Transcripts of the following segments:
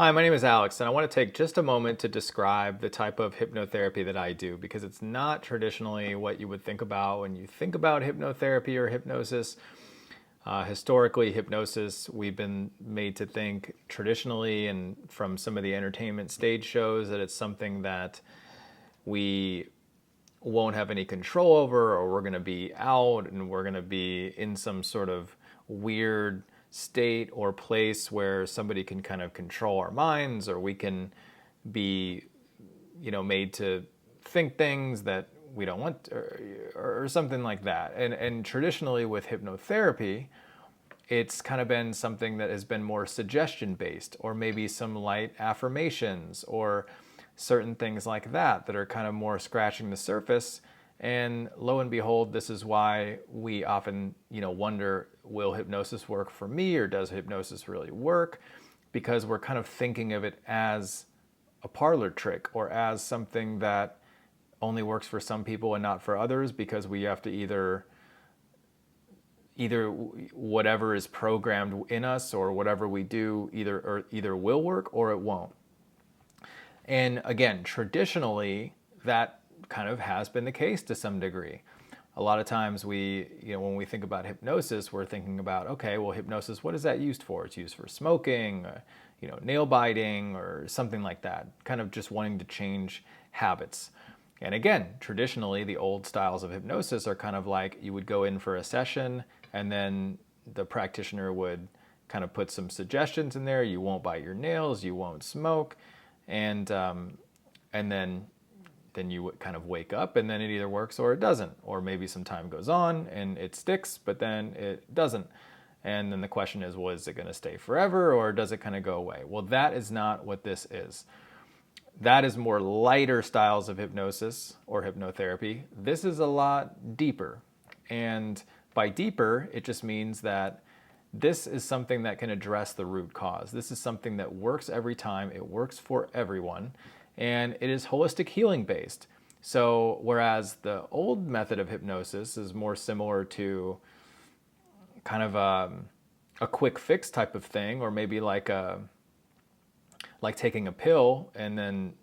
Hi, my name is Alex, and I want to take just a moment to describe the type of hypnotherapy that I do because it's not traditionally what you would think about when you think about hypnotherapy or hypnosis. Historically, hypnosis, we've been made to think traditionally and from some of the entertainment stage shows that it's something that we won't have any control over, or we're going to be out and we're going to be in some sort of weird state or place where somebody can kind of control our minds, or we can be, made to think things that we don't want, or something like that. And traditionally with hypnotherapy, it's kind of been something that has been more suggestion based, or maybe some light affirmations or certain things like that that are kind of more scratching the surface. And lo and behold, this is why we often, wonder, will hypnosis work for me, or does hypnosis really work? Because we're kind of thinking of it as a parlor trick, or as something that only works for some people and not for others, because we have to either whatever is programmed in us, or whatever we do either will work or it won't. And again, traditionally, that kind of has been the case to some degree. A lot of times when we think about hypnosis, we're thinking about, okay, well, hypnosis, what is that used for? It's used for smoking, nail biting, or something like that, kind of just wanting to change habits. And again, traditionally, the old styles of hypnosis are kind of like you would go in for a session, and then the practitioner would kind of put some suggestions in there. You won't bite your nails, you won't smoke, and then you would kind of wake up, and then it either works or it doesn't, or maybe some time goes on and it sticks, but then it doesn't. And then the question is, well, is it going to stay forever, or does it kind of go away? Well, that is not what this is. That is more lighter styles of hypnosis or hypnotherapy. This is a lot deeper. And by deeper, it just means that this is something that can address the root cause. This is something that works every time. It works for everyone. And it is holistic healing based. So whereas the old method of hypnosis is more similar to kind of a quick fix type of thing, or maybe like taking a pill and then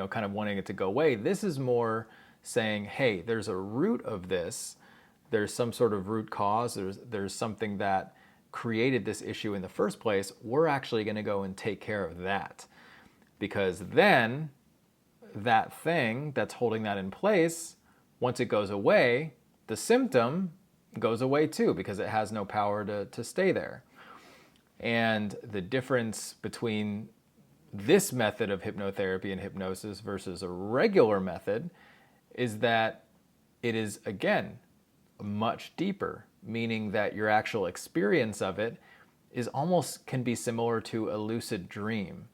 kind of wanting it to go away. This is more saying, hey, there's a root of this. There's some sort of root cause. There's something that created this issue in the first place. We're actually going to go and take care of that, because then that thing that's holding that in place, once it goes away, the symptom goes away too, because it has no power to stay there. And the difference between this method of hypnotherapy and hypnosis versus a regular method is that it is, again, much deeper, meaning that your actual experience of it is almost can be similar to a lucid dream.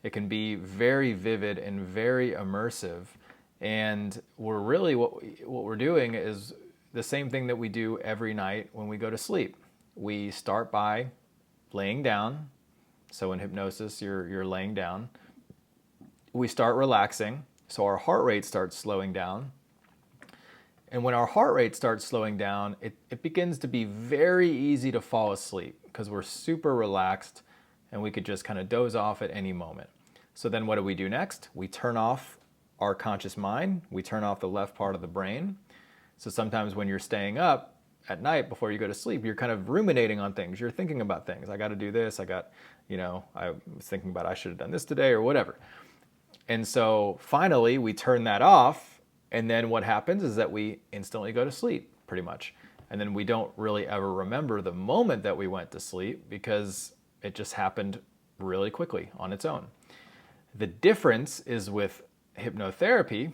It can be very vivid and very immersive. And we're really, what we're doing is the same thing that we do every night when we go to sleep. We start by laying down. So in hypnosis, you're laying down. We start relaxing. So our heart rate starts slowing down. And when our heart rate starts slowing down, it begins to be very easy to fall asleep, because we're super relaxed and we could just kind of doze off at any moment. So then what do we do next? We turn off our conscious mind. We turn off the left part of the brain. So sometimes when you're staying up at night before you go to sleep, you're kind of ruminating on things. You're thinking about things. I got to do this. I was thinking about I should have done this today, or whatever. And so finally we turn that off. And then what happens is that we instantly go to sleep, pretty much. And then we don't really ever remember the moment that we went to sleep, because it just happened really quickly on its own. The difference is with hypnotherapy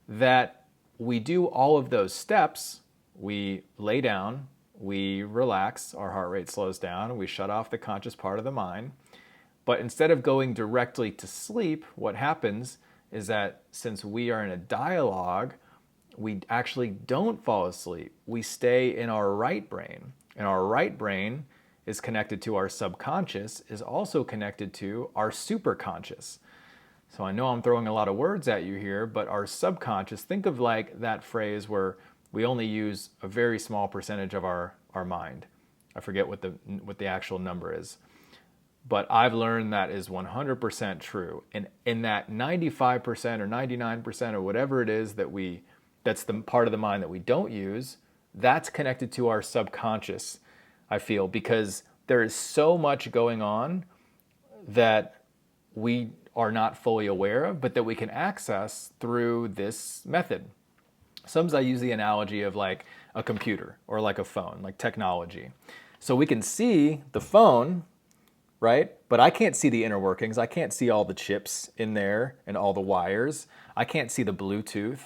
that we do all of those steps. We lay down, we relax, our heart rate slows down, we shut off the conscious part of the mind. But instead of going directly to sleep, what happens is that since we are in a dialogue, we actually don't fall asleep. We stay in our right brain. And our right brain is connected to our subconscious, is also connected to our superconscious. So I know I'm throwing a lot of words at you here, but our subconscious, think of like that phrase where we only use a very small percentage of our mind. I forget what the actual number is. but I've learned that is 100% true. And in that 95% or 99% or whatever it is that's the part of the mind that we don't use, that's connected to our subconscious, I feel, because there is so much going on that we are not fully aware of, but that we can access through this method. Sometimes I use the analogy of like a computer or like a phone, like technology. So we can see the phone, right? But I can't see the inner workings. I can't see all the chips in there and all the wires. I can't see the Bluetooth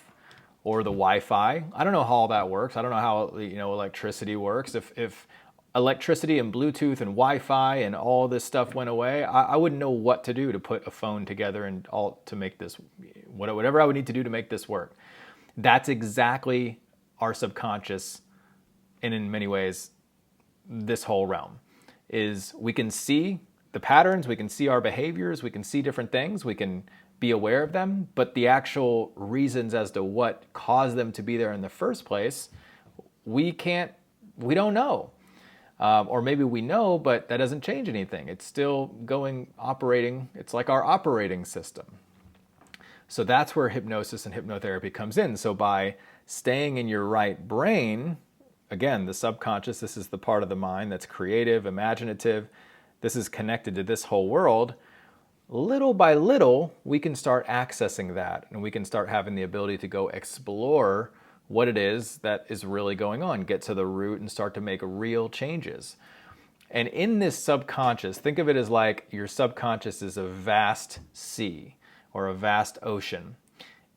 or the Wi-Fi. I don't know how all that works. I don't know how, electricity works. If electricity and Bluetooth and Wi-Fi and all this stuff went away, I wouldn't know what to do to put a phone together and all to make this, whatever I would need to do to make this work. That's exactly our subconscious, and in many ways, this whole realm is we can see the patterns, we can see our behaviors, we can see different things, we can be aware of them, but the actual reasons as to what caused them to be there in the first place, we don't know. Or maybe we know, but that doesn't change anything. It's still operating. It's like our operating system. So that's where hypnosis and hypnotherapy comes in. So by staying in your right brain, again, the subconscious, this is the part of the mind that's creative, imaginative. This is connected to this whole world. Little by little, we can start accessing that, and we can start having the ability to go explore what it is that is really going on, get to the root and start to make real changes. And in this subconscious, think of it as like your subconscious is a vast sea or a vast ocean.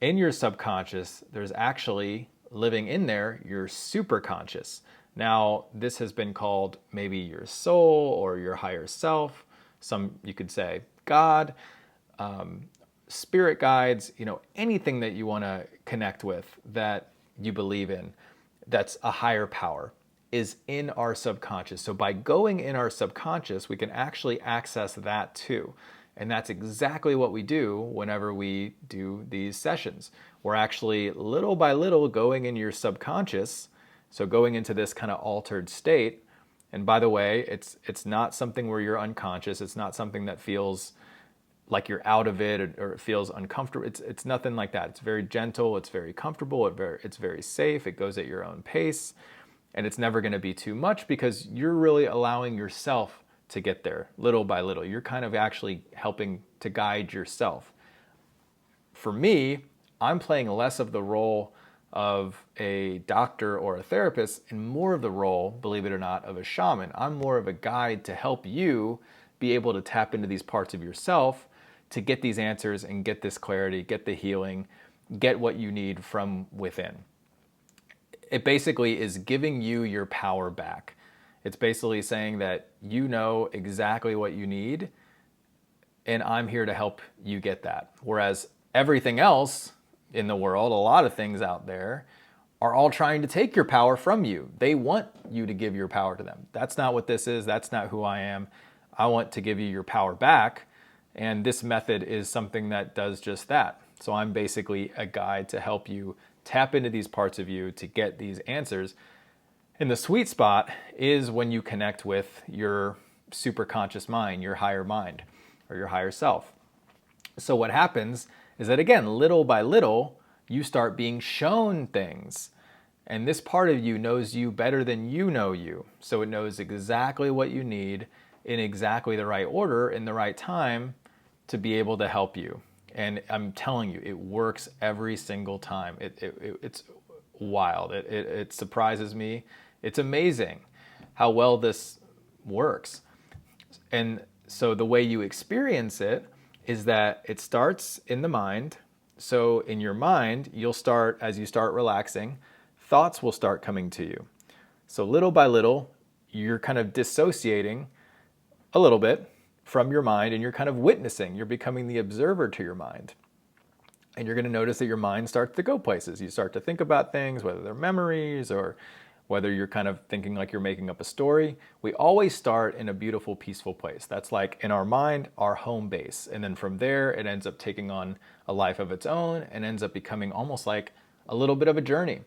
In your subconscious, there's actually living in there your superconscious. Now, this has been called maybe your soul or your higher self. Some you could say God, spirit guides, anything that you want to connect with that you believe in, that's a higher power, is in our subconscious. So by going in our subconscious, we can actually access that too. And that's exactly what we do whenever we do these sessions. We're actually little by little going in your subconscious, so going into this kind of altered state. And by the way, it's not something where you're unconscious. It's not something that feels like you're out of it or it feels uncomfortable. It's nothing like that. It's very gentle. It's very comfortable. It's very safe. It goes at your own pace. And it's never going to be too much because you're really allowing yourself to get there little by little. You're kind of actually helping to guide yourself. For me, I'm playing less of the role of a doctor or a therapist and more of the role, believe it or not, of a shaman. I'm more of a guide to help you be able to tap into these parts of yourself to get these answers and get this clarity, get the healing, get what you need from within. It basically is giving you your power back. It's basically saying that you know exactly what you need, and I'm here to help you get that. Whereas everything else in the world, a lot of things out there, are all trying to take your power from you. They want you to give your power to them. That's not what this is. That's not who I am. I want to give you your power back. And this method is something that does just that. So I'm basically a guide to help you tap into these parts of you to get these answers. And the sweet spot is when you connect with your superconscious mind, your higher mind, or your higher self. So what happens is that, again, little by little, you start being shown things. And this part of you knows you better than you know you. So it knows exactly what you need in exactly the right order, in the right time, to be able to help you. And I'm telling you, it works every single time. It's wild. It surprises me. It's amazing how well this works. And so the way you experience it is that it starts in the mind. So in your mind, as you start relaxing, thoughts will start coming to you. So little by little, you're kind of dissociating a little bit from your mind, and you're kind of witnessing. You're becoming the observer to your mind. And you're going to notice that your mind starts to go places. You start to think about things, whether they're memories or whether you're kind of thinking like you're making up a story. We always start in a beautiful, peaceful place. That's like in our mind, our home base. And then from there, it ends up taking on a life of its own and ends up becoming almost like a little bit of a journey.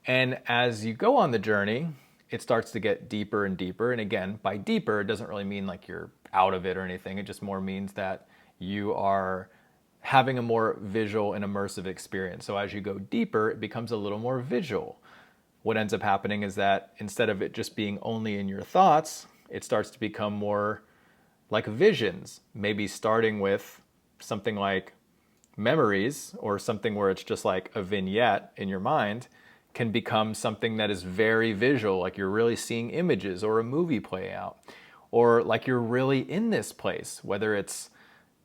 And as you go on the journey, it starts to get deeper and deeper. And again, by deeper, it doesn't really mean like you're out of it or anything. It just more means that you are having a more visual and immersive experience. So as you go deeper, it becomes a little more visual. What ends up happening is that instead of it just being only in your thoughts, it starts to become more like visions, maybe starting with something like memories, or something where it's just like a vignette in your mind, can become something that is very visual, like you're really seeing images or a movie play out, or like you're really in this place, whether it's,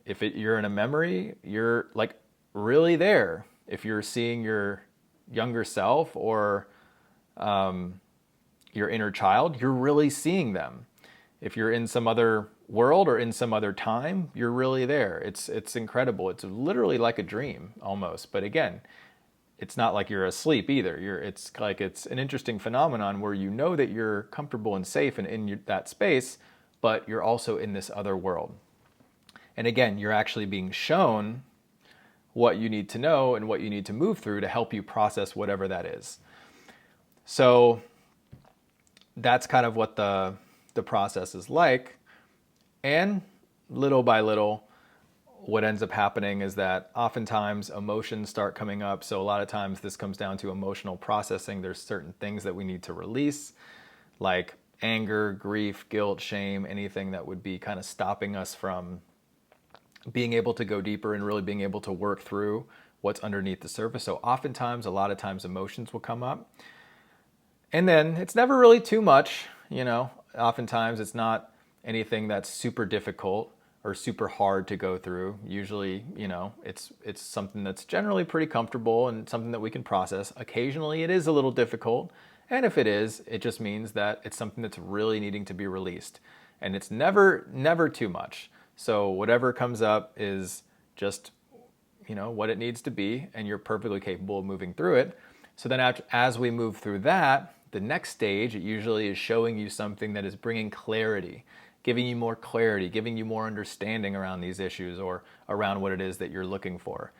if you're in a memory, you're like really there. If you're seeing your younger self or your inner child, you're really seeing them. If you're in some other world or in some other time, you're really there. It's incredible. It's literally like a dream almost. But again, it's not like you're asleep either. It's an interesting phenomenon where you know that you're comfortable and safe and in that space, but you're also in this other world. And again, you're actually being shown what you need to know and what you need to move through to help you process whatever that is. So that's kind of what the process is like. And little by little, what ends up happening is that oftentimes emotions start coming up. So a lot of times this comes down to emotional processing. There's certain things that we need to release, like anger, grief, guilt, shame, anything that would be kind of stopping us from being able to go deeper and really being able to work through what's underneath the surface. So oftentimes, a lot of times emotions will come up. And then it's never really too much, oftentimes it's not anything that's super difficult or super hard to go through. Usually, it's something that's generally pretty comfortable and something that we can process. Occasionally it is a little difficult. And if it is, it just means that it's something that's really needing to be released. And it's never too much. So whatever comes up is just, what it needs to be, and you're perfectly capable of moving through it. So then as we move through that, the next stage, it usually is showing you something that is bringing clarity, giving you more clarity, giving you more understanding around these issues or around what it is that you're looking for.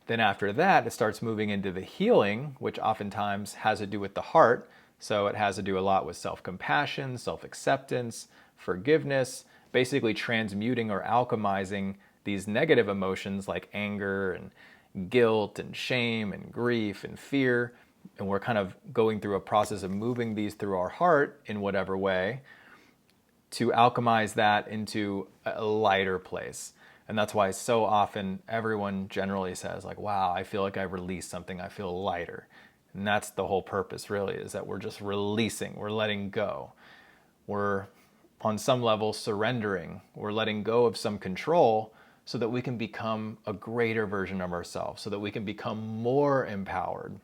Then after that, it starts moving into the healing, which oftentimes has to do with the heart. So it has to do a lot with self-compassion, self-acceptance, forgiveness, basically transmuting or alchemizing these negative emotions like anger and guilt and shame and grief and fear. And we're kind of going through a process of moving these through our heart in whatever way to alchemize that into a lighter place. And that's why so often everyone generally says like, wow, I feel like I released something, I feel lighter. And that's the whole purpose really, is that we're just releasing, we're letting go. We're on some level surrendering, we're letting go of some control so that we can become a greater version of ourselves, so that we can become more empowered.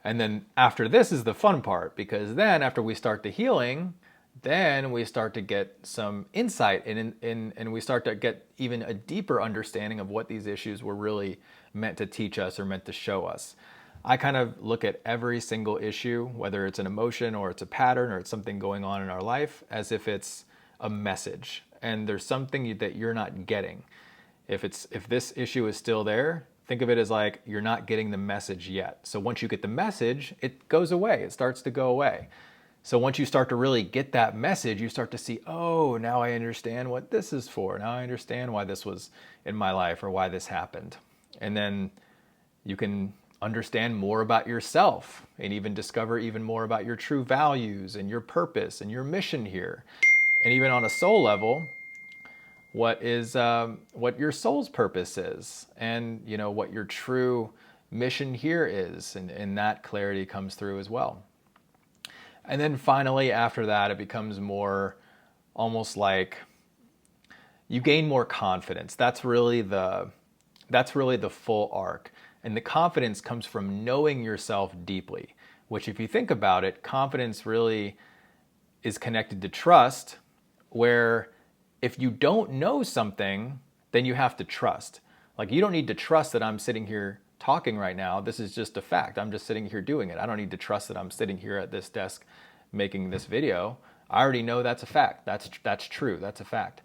And then after this is the fun part, because then after we start the healing, then we start to get some insight and we start to get even a deeper understanding of what these issues were really meant to teach us or meant to show us. I kind of look at every single issue, whether it's an emotion or it's a pattern or it's something going on in our life, as if it's a message. And there's something that you're not getting. If this issue is still there, think of it as like you're not getting the message yet. So once you get the message, it goes away. It starts to go away. So once you start to really get that message, you start to see, oh, now I understand what this is for. Now I understand why this was in my life or why this happened. And then you can understand more about yourself and even discover even more about your true values and your purpose and your mission here. And even on a soul level, what your soul's purpose is, and what your true mission here is, and that clarity comes through as well. And then finally, after that, it becomes more almost like you gain more confidence. That's really the full arc. And the confidence comes from knowing yourself deeply, which if you think about it, confidence really is connected to trust, where if you don't know something, then you have to trust. Like, you don't need to trust that I'm sitting here talking right now. This is just a fact. I'm just sitting here doing it. I don't need to trust that I'm sitting here at this desk making this video. I already know that's a fact. That's true. That's a fact.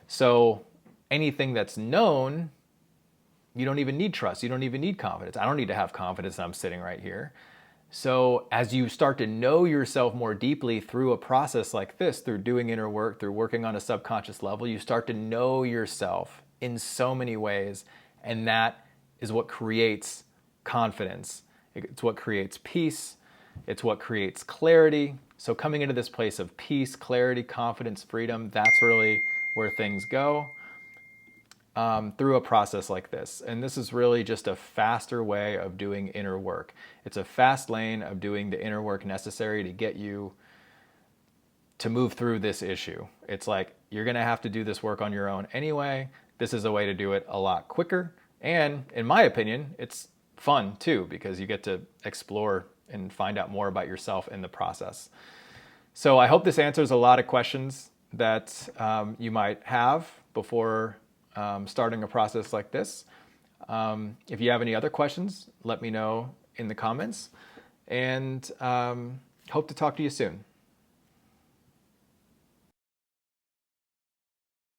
So anything that's known, you don't even need trust. You don't even need confidence. I don't need to have confidence that I'm sitting right here. So as you start to know yourself more deeply through a process like this, through doing inner work, through working on a subconscious level, you start to know yourself in so many ways. And that is what creates confidence. It's what creates peace. It's what creates clarity. So coming into this place of peace, clarity, confidence, freedom, that's really where things go. Through a process like this. And this is really just a faster way of doing inner work. It's a fast lane of doing the inner work necessary to get you to move through this issue. It's like, you're gonna have to do this work on your own anyway. This is a way to do it a lot quicker. And in my opinion, it's fun too, because you get to explore and find out more about yourself in the process. So I hope this answers a lot of questions that you might have before starting a process like this. If you have any other questions, let me know in the comments, and hope to talk to you soon.